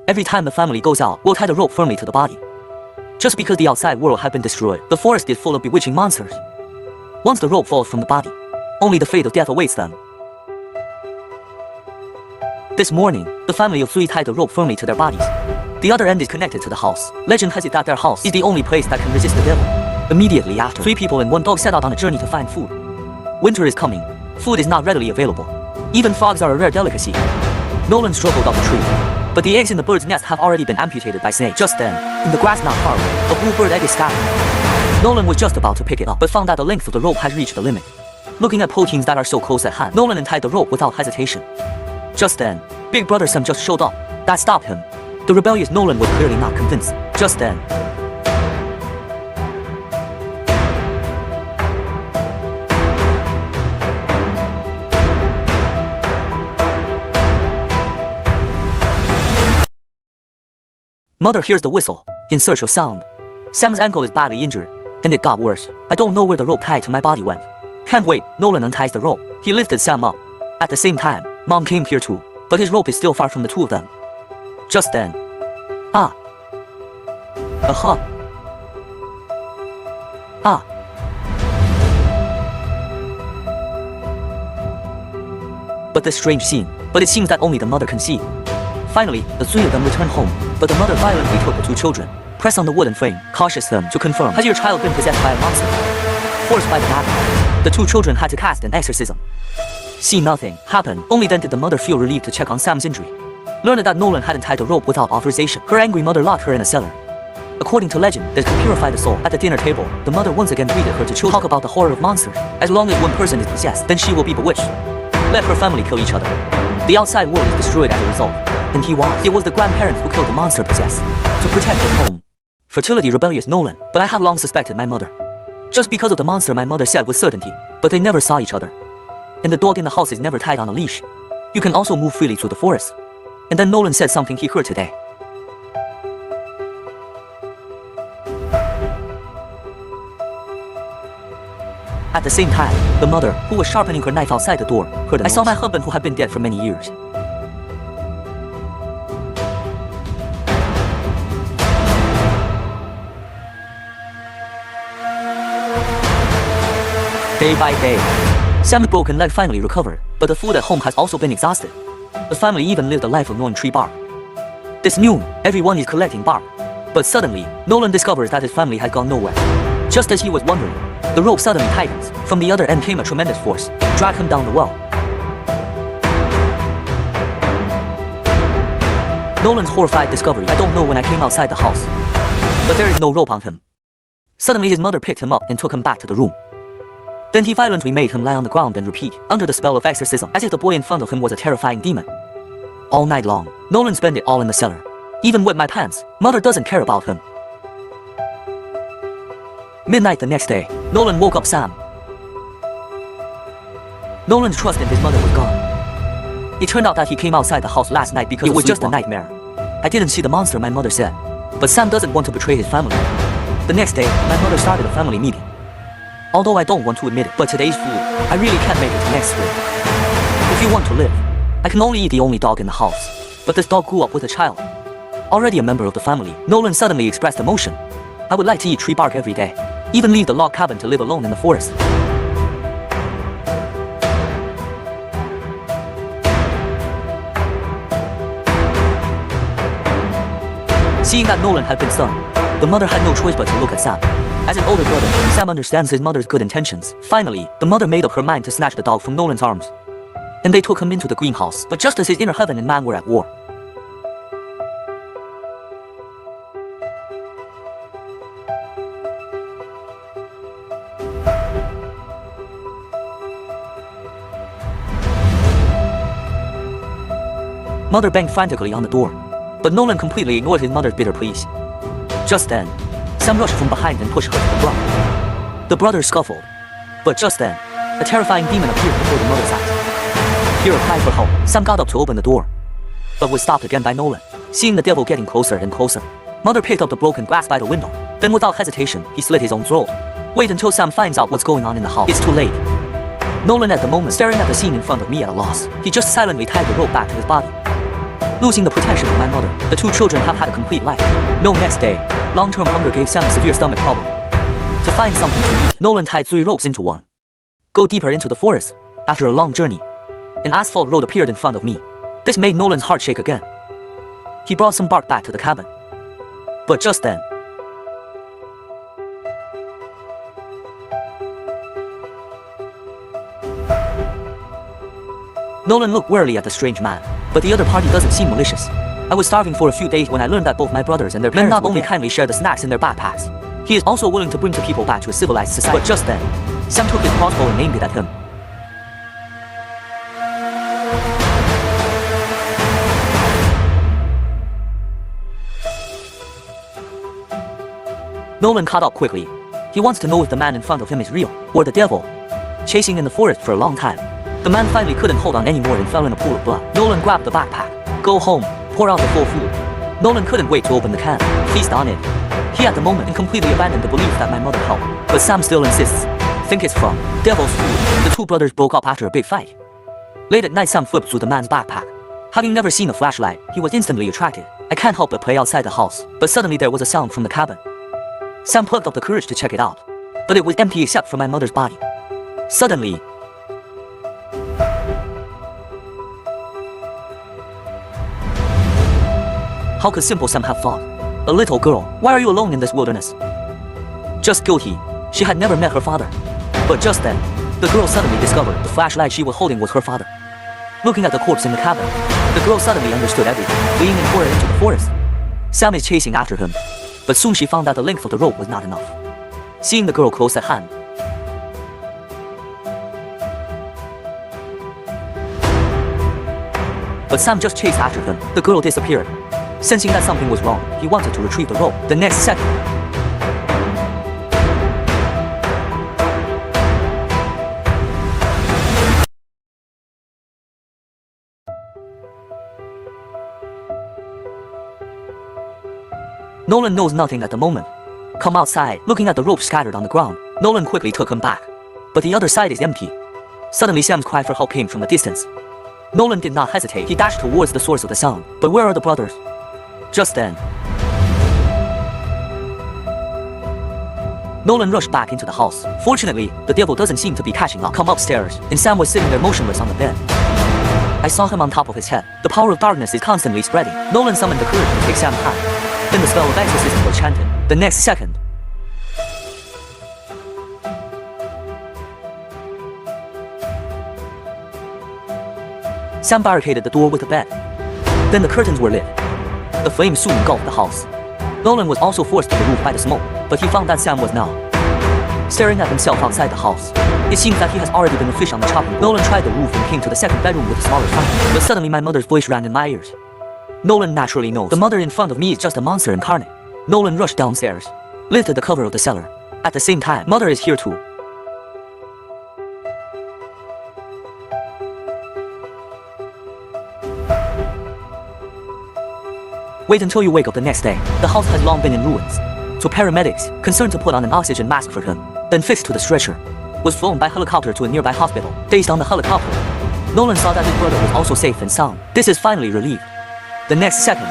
Every time the family goes out, we'll tie the rope firmly to the body. Just because the outside world had been destroyed, the forest is full of bewitching monsters. Once the rope falls from the body, only the fate of death awaits them. This morning, the family of 3 tied the rope firmly to their bodies. The other end is connected to the house. Legend has it that their house is the only place that can resist the devil. Immediately after, 3 people and 1 dog set out on a journey to find food. Winter is coming. Food is not readily available. Even frogs are a rare delicacy. Nolan struggled up the tree, but the eggs in the bird's nest have already been amputated by snakes. Just then, in the grass not far away, a blue bird egg is scattered. Nolan was just about to pick it up, but found that the length of the rope has reached the limit. Looking at proteins that are so close at hand, Nolan untied the rope without hesitation. Just then, Big Brother Sam just showed up. That stopped him. The rebellious Nolan was clearly not convinced. Just then, Mother hears the whistle, in search of sound. Sam's ankle is badly injured, and it got worse. I don't know where the rope tied to my body went. Can't wait. Nolan unties the rope. He lifted Sam up. At the same time, Mom came here too, but his rope is still far from the 2 of them. Just then, ah. Aha. Ah. But this strange scene. But it seems that only the mother can see. Finally, the 3 of them return home, but the mother violently took the 2 children, pressed on the wooden frame, cautious them to confirm, has your child been possessed by a monster? Forced by the madman, the 2 children had to cast an exorcism. See nothing happen. Only then did the mother feel relieved to check on Sam's injury. Learned that Nolan hadn't tied the rope without authorization. Her angry mother locked her in a cellar. According to legend, that could purify the soul. At the dinner table, the mother once again greeted her to talk about the horror of monsters. As long as one person is possessed, then she will be bewitched. Let her family kill each other. The outside world is destroyed as a result. And it was the grandparents who killed the monster possessed, to protect their home. Fertility rebellious Nolan, but I have long suspected my mother. Just because of the monster my mother said with certainty, but they never saw each other. And the dog in the house is never tied on a leash. You can also move freely through the forest. And then Nolan said something he heard today. At the same time, the mother, who was sharpening her knife outside the door, heard a noise. I saw my husband who had been dead for many years. Day by day, Sam's broken leg finally recovered, but the food at home has also been exhausted. The family even lived a life of gnawing tree bark. This noon, everyone is collecting bark. But suddenly, Nolan discovers that his family has gone nowhere. Just as he was wondering, the rope suddenly tightens. From the other end came a tremendous force, dragged him down the well. Nolan's horrified discovery. I don't know when I came outside the house, but there is no rope on him. Suddenly his mother picked him up and took him back to the room. Then he violently made him lie on the ground and repeat, under the spell of exorcism, as if the boy in front of him was a terrifying demon. All night long, Nolan spent it all in the cellar. Even wet my pants. Mother doesn't care about him. Midnight the next day, Nolan woke up Sam. Nolan's trust in his mother was gone. It turned out that he came outside the house last night because it was just a nightmare. I didn't see the monster, my mother said. But Sam doesn't want to betray his family. The next day, my mother started a family meeting. Although I don't want to admit it, but today's food, I really can't make it to next spring. If you want to live, I can only eat the only dog in the house. But this dog grew up with a child. Already a member of the family, Nolan suddenly expressed emotion. I would like to eat tree bark every day. Even leave the log cabin to live alone in the forest. Seeing that Nolan had been stunned, the mother had no choice but to look at Sam. As an older brother, Sam understands his mother's good intentions. Finally, the mother made up her mind to snatch the dog from Nolan's arms. And they took him into the greenhouse, but just as his inner heaven and man were at war. Mother banged frantically on the door, but Nolan completely ignored his mother's bitter pleas. Just then, Sam rushed from behind and pushed her to the ground. The brothers scuffled, but just then, a terrifying demon appeared before the mother's eyes. Hearing a cry for help, Sam got up to open the door, but was stopped again by Nolan. Seeing the devil getting closer and closer, Mother picked up the broken glass by the window. Then without hesitation, he slit his own throat. Wait until Sam finds out what's going on in the house. It's too late. Nolan at the moment staring at the scene in front of me at a loss. He just silently tied the rope back to his body. Losing the protection of my mother, the two children have had a complete life. No next day, long-term hunger gave Sam a severe stomach problem. To find something to eat, Nolan tied 3 ropes into one. Go deeper into the forest. After a long journey, an asphalt road appeared in front of me. This made Nolan's heart shake again. He brought some bark back to the cabin. But just then, Nolan looked warily at the strange man, but the other party doesn't seem malicious. I was starving for a few days when I learned that both my brothers and their parents not only kindly share the snacks in their backpacks, he is also willing to bring two people back to a civilized society. But just then, Sam took his crossbow and aimed it at him. Nolan caught up quickly. He wants to know if the man in front of him is real, or the devil. Chasing in the forest for a long time, the man finally couldn't hold on anymore and fell in a pool of blood. Nolan grabbed the backpack. Go home, pour out the full food. Nolan couldn't wait to open the can, feast on it. He at the moment completely abandoned the belief that my mother helped, but Sam still insists. Think it's from devil's food. The two brothers broke up after a big fight. Late at night, Sam flipped through the man's backpack. Having never seen a flashlight, he was instantly attracted. I can't help but play outside the house, but suddenly there was a sound from the cabin. Sam plucked up the courage to check it out, but it was empty except for my mother's body. Suddenly, how could simple Sam have thought? A little girl, why are you alone in this wilderness? Just guilty. She had never met her father. But just then, the girl suddenly discovered the flashlight she was holding was her father. Looking at the corpse in the cabin, the girl suddenly understood everything, fleeing in horror into the forest. Sam is chasing after him, but soon she found that the length of the rope was not enough. Seeing the girl close at hand, but Sam just chased after him. The girl disappeared. Sensing that something was wrong, he wanted to retrieve the rope. The next second, Nolan knows nothing at the moment. Come outside. Looking at the rope scattered on the ground, Nolan quickly took him back. But the other side is empty. Suddenly Sam's cry for help came from a distance. Nolan did not hesitate. He dashed towards the source of the sound. But where are the brothers? Just then, Nolan rushed back into the house. Fortunately, the devil doesn't seem to be catching up. Come upstairs, and Sam was sitting there motionless on the bed. I saw him on top of his head. The power of darkness is constantly spreading. Nolan summoned the courage to take Sam's hand. Then the spell of exorcism was chanted. The next second, Sam barricaded the door with a bed. Then the curtains were lit. The flames soon engulfed the house. Nolan was also forced to the roof by the smoke, but he found that Sam was now staring at himself outside the house. It seems that he has already been a fish on the chopping block. Nolan tried the roof and came to the second bedroom with a smaller fire, but suddenly my mother's voice rang in my ears. Nolan naturally knows the mother in front of me is just a monster incarnate. Nolan rushed downstairs, lifted the cover of the cellar. At the same time, mother is here too. Wait until you wake up the next day. The house has long been in ruins. So paramedics, concerned to put on an oxygen mask for him, then fixed to the stretcher, was flown by helicopter to a nearby hospital. Based on the helicopter, Nolan saw that his brother was also safe and sound. This is finally relieved. The next second,